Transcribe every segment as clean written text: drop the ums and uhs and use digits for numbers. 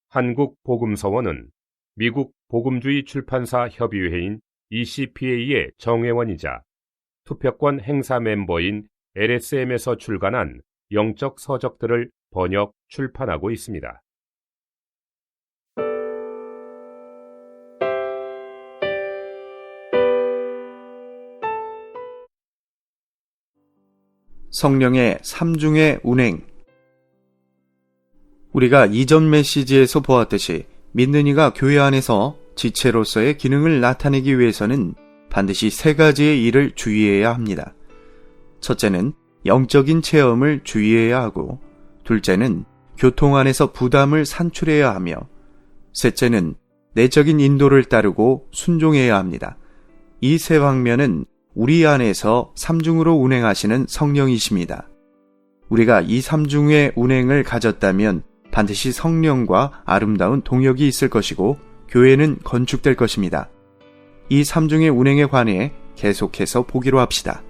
한국복음서원은 미국 복음주의 출판사 협의회인 ECPA의 정회원이자 투표권 행사 멤버인 LSM에서 출간한 영적 서적들을 번역, 출판하고 있습니다. 성령의 삼중의 운행. 우리가 이전 메시지에서 보았듯이 믿는 이가 교회 안에서 지체로서의 기능을 나타내기 위해서는 반드시 세 가지의 일을 주의해야 합니다. 첫째는 영적인 체험을 주의해야 하고, 둘째는 교통 안에서 부담을 산출해야 하며, 셋째는 내적인 인도를 따르고 순종해야 합니다. 이 세 방면은 우리 안에서 삼중으로 운행하시는 성령이십니다. 우리가 이 삼중의 운행을 가졌다면 반드시 성령과 아름다운 동역이 있을 것이고 교회는 건축될 것입니다. 이 삼중의 운행에 관해 계속해서 보기로 합시다.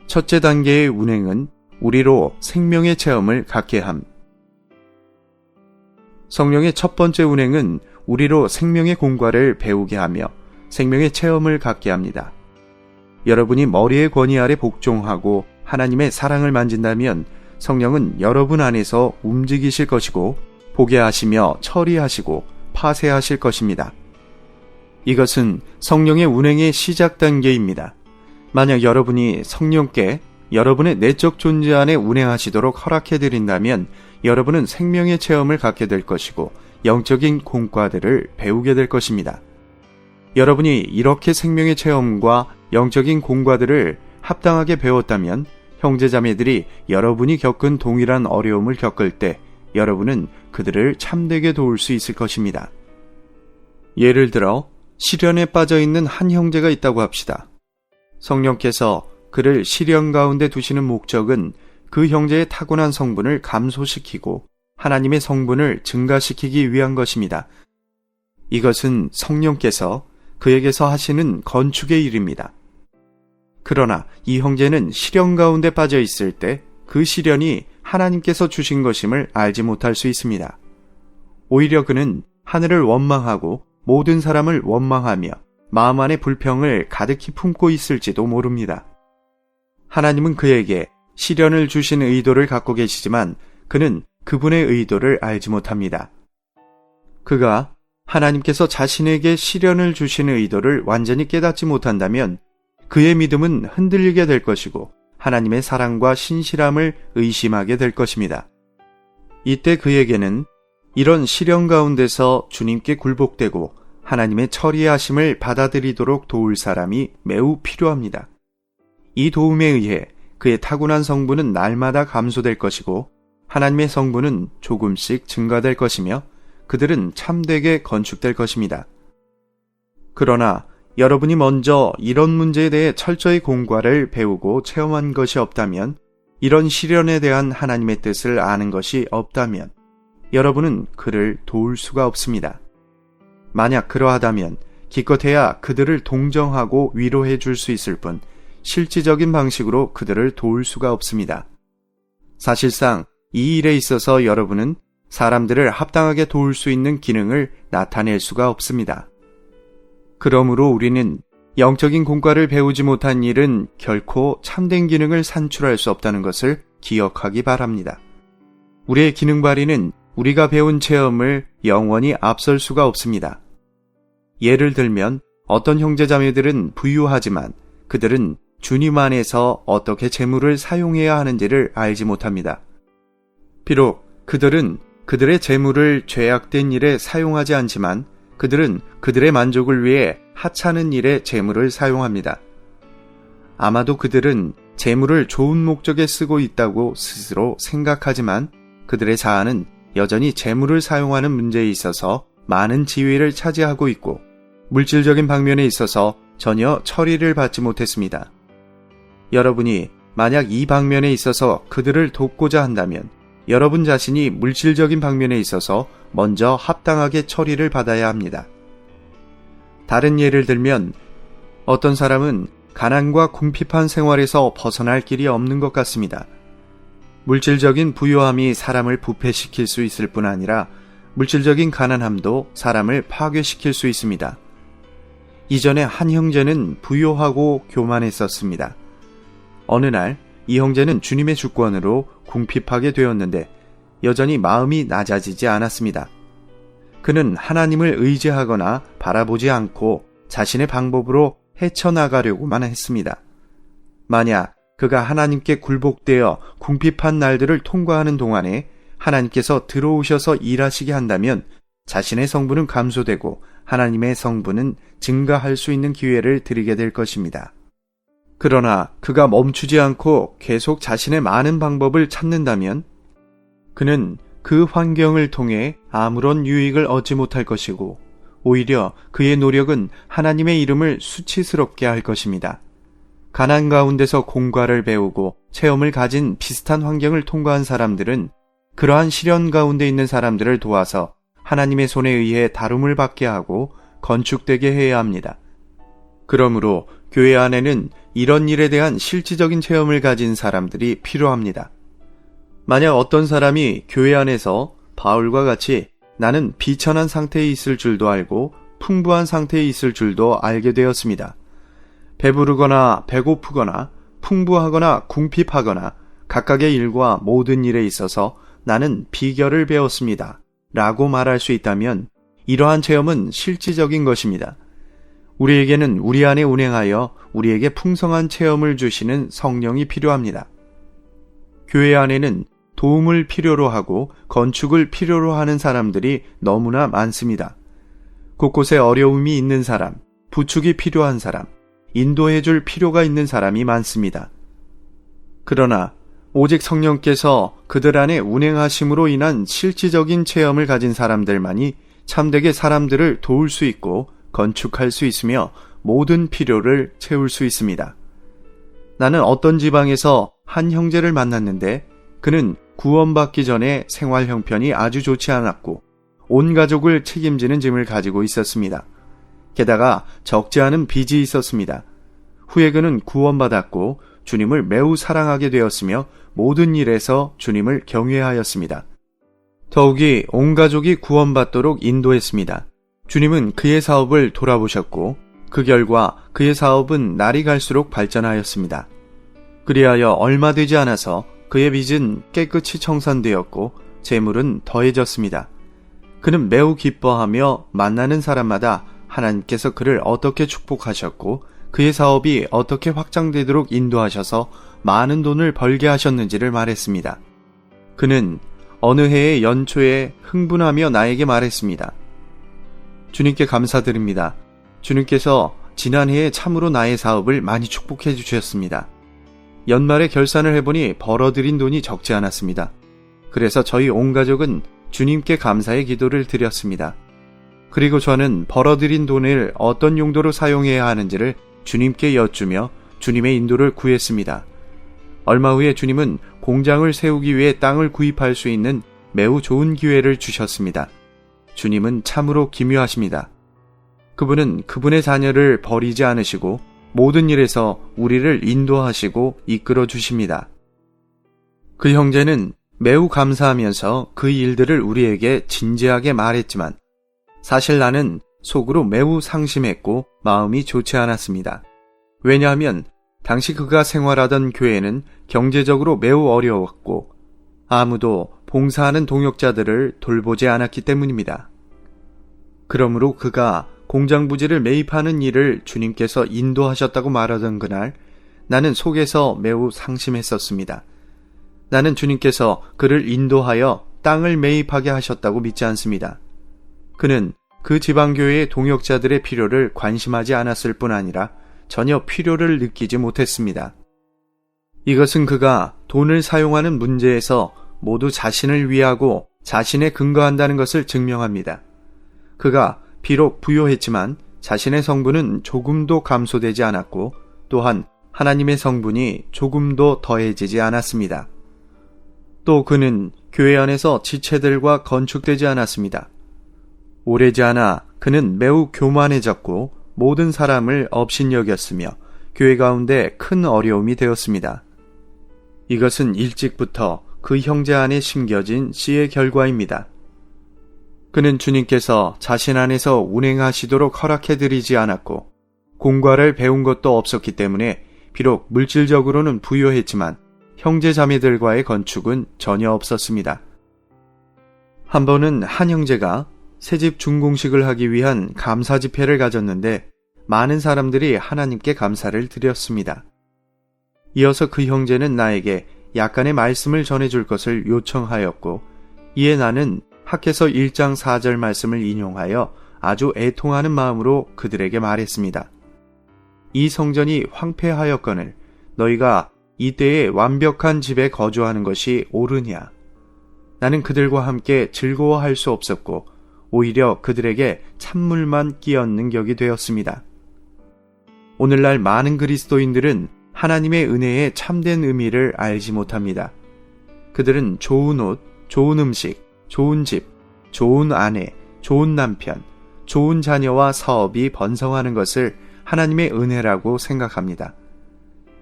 첫째 단계의 운행은 우리로 생명의 체험을 갖게 함. 성령의 첫 번째 운행은 우리로 생명의 공과를 배우게 하며 생명의 체험을 갖게 합니다. 여러분이 머리의 권위 아래 복종하고 하나님의 사랑을 만진다면 성령은 여러분 안에서 움직이실 것이고 보게 하시며 처리하시고 파쇄하실 것입니다. 이것은 성령의 운행의 시작 단계입니다. 만약 여러분이 성령께 여러분의 내적 존재 안에 운행하시도록 허락해드린다면 여러분은 생명의 체험을 갖게 될 것이고 영적인 공과들을 배우게 될 것입니다. 여러분이 이렇게 생명의 체험과 영적인 공과들을 합당하게 배웠다면 형제자매들이 여러분이 겪은 동일한 어려움을 겪을 때 여러분은 그들을 참되게 도울 수 있을 것입니다. 예를 들어 시련에 빠져있는 한 형제가 있다고 합시다. 성령께서 그를 시련 가운데 두시는 목적은 그 형제의 타고난 성분을 감소시키고 하나님의 성분을 증가시키기 위한 것입니다. 이것은 성령께서 그에게서 하시는 건축의 일입니다. 그러나 이 형제는 시련 가운데 빠져 있을 때 그 시련이 하나님께서 주신 것임을 알지 못할 수 있습니다. 오히려 그는 하늘을 원망하고 모든 사람을 원망하며 마음 안에 불평을 가득히 품고 있을지도 모릅니다. 하나님은 그에게 시련을 주신 의도를 갖고 계시지만 그는 그분의 의도를 알지 못합니다. 그가 하나님께서 자신에게 시련을 주시는 의도를 완전히 깨닫지 못한다면 그의 믿음은 흔들리게 될 것이고 하나님의 사랑과 신실함을 의심하게 될 것입니다. 이때 그에게는 이런 시련 가운데서 주님께 굴복되고 하나님의 처리하심을 받아들이도록 도울 사람이 매우 필요합니다. 이 도움에 의해 그의 타고난 성분은 날마다 감소될 것이고 하나님의 성분은 조금씩 증가될 것이며 그들은 참되게 건축될 것입니다. 그러나 여러분이 먼저 이런 문제에 대해 철저히 공과를 배우고 체험한 것이 없다면, 이런 시련에 대한 하나님의 뜻을 아는 것이 없다면 여러분은 그를 도울 수가 없습니다. 만약 그러하다면 기껏해야 그들을 동정하고 위로해 줄 수 있을 뿐 실질적인 방식으로 그들을 도울 수가 없습니다. 사실상 이 일에 있어서 여러분은 사람들을 합당하게 도울 수 있는 기능을 나타낼 수가 없습니다. 그러므로 우리는 영적인 공과를 배우지 못한 일은 결코 참된 기능을 산출할 수 없다는 것을 기억하기 바랍니다. 우리의 기능 발휘는 우리가 배운 체험을 영원히 앞설 수가 없습니다. 예를 들면 어떤 형제자매들은 부유하지만 그들은 주님 안에서 어떻게 재물을 사용해야 하는지를 알지 못합니다. 비록 그들은 그들의 재물을 죄악된 일에 사용하지 않지만 그들은 그들의 만족을 위해 하찮은 일에 재물을 사용합니다. 아마도 그들은 재물을 좋은 목적에 쓰고 있다고 스스로 생각하지만 그들의 자아는 여전히 재물을 사용하는 문제에 있어서 많은 지위를 차지하고 있고 물질적인 방면에 있어서 전혀 처리를 받지 못했습니다. 여러분이 만약 이 방면에 있어서 그들을 돕고자 한다면 여러분 자신이 물질적인 방면에 있어서 먼저 합당하게 처리를 받아야 합니다. 다른 예를 들면 어떤 사람은 가난과 궁핍한 생활에서 벗어날 길이 없는 것 같습니다. 물질적인 부요함이 사람을 부패시킬 수 있을 뿐 아니라 물질적인 가난함도 사람을 파괴시킬 수 있습니다. 이전에 한 형제는 부요하고 교만했었습니다. 어느 날 이 형제는 주님의 주권으로 궁핍하게 되었는데 여전히 마음이 낮아지지 않았습니다. 그는 하나님을 의지하거나 바라보지 않고 자신의 방법으로 헤쳐나가려고만 했습니다. 만약 그가 하나님께 굴복되어 궁핍한 날들을 통과하는 동안에 하나님께서 들어오셔서 일하시게 한다면 자신의 성분은 감소되고 하나님의 성분은 증가할 수 있는 기회를 드리게 될 것입니다. 그러나 그가 멈추지 않고 계속 자신의 많은 방법을 찾는다면 그는 그 환경을 통해 아무런 유익을 얻지 못할 것이고 오히려 그의 노력은 하나님의 이름을 수치스럽게 할 것입니다. 가난 가운데서 공과를 배우고 체험을 가진 비슷한 환경을 통과한 사람들은 그러한 시련 가운데 있는 사람들을 도와서 하나님의 손에 의해 다룸을 받게 하고 건축되게 해야 합니다. 그러므로 교회 안에는 이런 일에 대한 실질적인 체험을 가진 사람들이 필요합니다. 만약 어떤 사람이 교회 안에서 바울과 같이 나는 비천한 상태에 있을 줄도 알고 풍부한 상태에 있을 줄도 알게 되었습니다. 배부르거나 배고프거나 풍부하거나 궁핍하거나 각각의 일과 모든 일에 있어서 나는 비결을 배웠습니다. 라고 말할 수 있다면 이러한 체험은 실질적인 것입니다. 우리에게는 우리 안에 운행하여 우리에게 풍성한 체험을 주시는 성령이 필요합니다. 교회 안에는 도움을 필요로 하고 건축을 필요로 하는 사람들이 너무나 많습니다. 곳곳에 어려움이 있는 사람, 부축이 필요한 사람, 인도해 줄 필요가 있는 사람이 많습니다. 그러나 오직 성령께서 그들 안에 운행하심으로 인한 실질적인 체험을 가진 사람들만이 참되게 사람들을 도울 수 있고 건축할 수 있으며 모든 필요를 채울 수 있습니다. 나는 어떤 지방에서 한 형제를 만났는데 그는 구원받기 전에 생활 형편이 아주 좋지 않았고 온 가족을 책임지는 짐을 가지고 있었습니다. 게다가 적지 않은 빚이 있었습니다. 후에 그는 구원받았고 주님을 매우 사랑하게 되었으며 모든 일에서 주님을 경외하였습니다. 더욱이 온 가족이 구원받도록 인도했습니다. 주님은 그의 사업을 돌아보셨고 그 결과 그의 사업은 날이 갈수록 발전하였습니다. 그리하여 얼마 되지 않아서 그의 빚은 깨끗이 청산되었고 재물은 더해졌습니다. 그는 매우 기뻐하며 만나는 사람마다 하나님께서 그를 어떻게 축복하셨고 그의 사업이 어떻게 확장되도록 인도하셔서 많은 돈을 벌게 하셨는지를 말했습니다. 그는 어느 해의 연초에 흥분하며 나에게 말했습니다. 주님께 감사드립니다. 주님께서 지난해에 참으로 나의 사업을 많이 축복해 주셨습니다. 연말에 결산을 해보니 벌어들인 돈이 적지 않았습니다. 그래서 저희 온 가족은 주님께 감사의 기도를 드렸습니다. 그리고 저는 벌어들인 돈을 어떤 용도로 사용해야 하는지를 주님께 여쭈며 주님의 인도를 구했습니다. 얼마 후에 주님은 공장을 세우기 위해 땅을 구입할 수 있는 매우 좋은 기회를 주셨습니다. 주님은 참으로 기묘하십니다. 그분은 그분의 자녀를 버리지 않으시고 모든 일에서 우리를 인도하시고 이끌어 주십니다. 그 형제는 매우 감사하면서 그 일들을 우리에게 진지하게 말했지만 사실 나는 속으로 매우 상심했고 마음이 좋지 않았습니다. 왜냐하면 당시 그가 생활하던 교회는 경제적으로 매우 어려웠고 아무도 봉사하는 동역자들을 돌보지 않았기 때문입니다. 그러므로 그가 공장 부지를 매입하는 일을 주님께서 인도하셨다고 말하던 그날 나는 속에서 매우 상심했었습니다. 나는 주님께서 그를 인도하여 땅을 매입하게 하셨다고 믿지 않습니다. 그는 그 지방교회의 동역자들의 필요를 관심하지 않았을 뿐 아니라 전혀 필요를 느끼지 못했습니다. 이것은 그가 돈을 사용하는 문제에서 모두 자신을 위하고 자신에 근거한다는 것을 증명합니다. 그가 비록 부요했지만 자신의 성분은 조금도 감소되지 않았고 또한 하나님의 성분이 조금도 더해지지 않았습니다. 또 그는 교회 안에서 지체들과 건축되지 않았습니다. 오래지 않아 그는 매우 교만해졌고 모든 사람을 업신여겼으며 교회 가운데 큰 어려움이 되었습니다. 이것은 일찍부터 그 형제 안에 심겨진 씨의 결과입니다. 그는 주님께서 자신 안에서 운행하시도록 허락해드리지 않았고 공과를 배운 것도 없었기 때문에 비록 물질적으로는 부유했지만 형제 자매들과의 건축은 전혀 없었습니다. 한 번은 한 형제가 새집 준공식을 하기 위한 감사 집회를 가졌는데 많은 사람들이 하나님께 감사를 드렸습니다. 이어서 그 형제는 나에게 약간의 말씀을 전해줄 것을 요청하였고 이에 나는 학개서 1장 4절 말씀을 인용하여 아주 애통하는 마음으로 그들에게 말했습니다. 이 성전이 황폐하였거늘 너희가 이때에 완벽한 집에 거주하는 것이 옳으냐. 나는 그들과 함께 즐거워할 수 없었고 오히려 그들에게 찬물만 끼얹는 격이 되었습니다. 오늘날 많은 그리스도인들은 하나님의 은혜의 참된 의미를 알지 못합니다. 그들은 좋은 옷, 좋은 음식, 좋은 집, 좋은 아내, 좋은 남편, 좋은 자녀와 사업이 번성하는 것을 하나님의 은혜라고 생각합니다.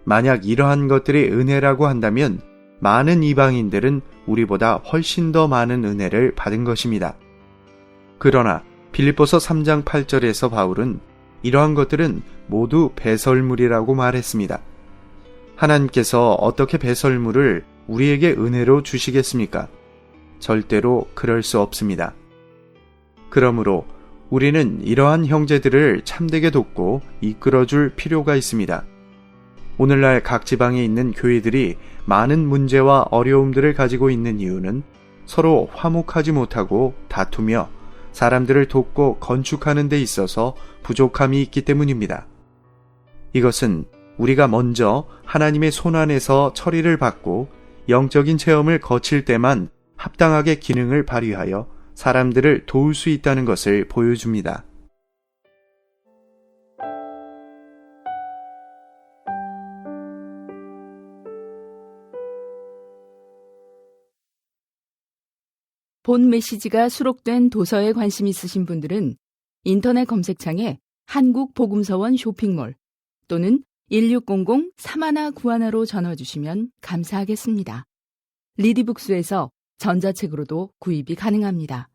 만약 이러한 것들이 은혜라고 한다면 많은 이방인들은 우리보다 훨씬 더 많은 은혜를 받은 것입니다. 그러나 빌립보서 3장 8절에서 바울은 이러한 것들은 모두 배설물이라고 말했습니다. 하나님께서 어떻게 배설물을 우리에게 은혜로 주시겠습니까? 절대로 그럴 수 없습니다. 그러므로 우리는 이러한 형제들을 참되게 돕고 이끌어줄 필요가 있습니다. 오늘날 각 지방에 있는 교회들이 많은 문제와 어려움들을 가지고 있는 이유는 서로 화목하지 못하고 다투며 사람들을 돕고 건축하는 데 있어서 부족함이 있기 때문입니다. 이것은 우리가 먼저 하나님의 손안에서 처리를 받고 영적인 체험을 거칠 때만 합당하게 기능을 발휘하여 사람들을 도울 수 있다는 것을 보여줍니다. 본 메시지가 수록된 도서에 관심 있으신 분들은 인터넷 검색창에 한국복음서원 쇼핑몰 또는 1600-3191로 전화 주시면 감사하겠습니다. 리디북스에서 전자책으로도 구입이 가능합니다.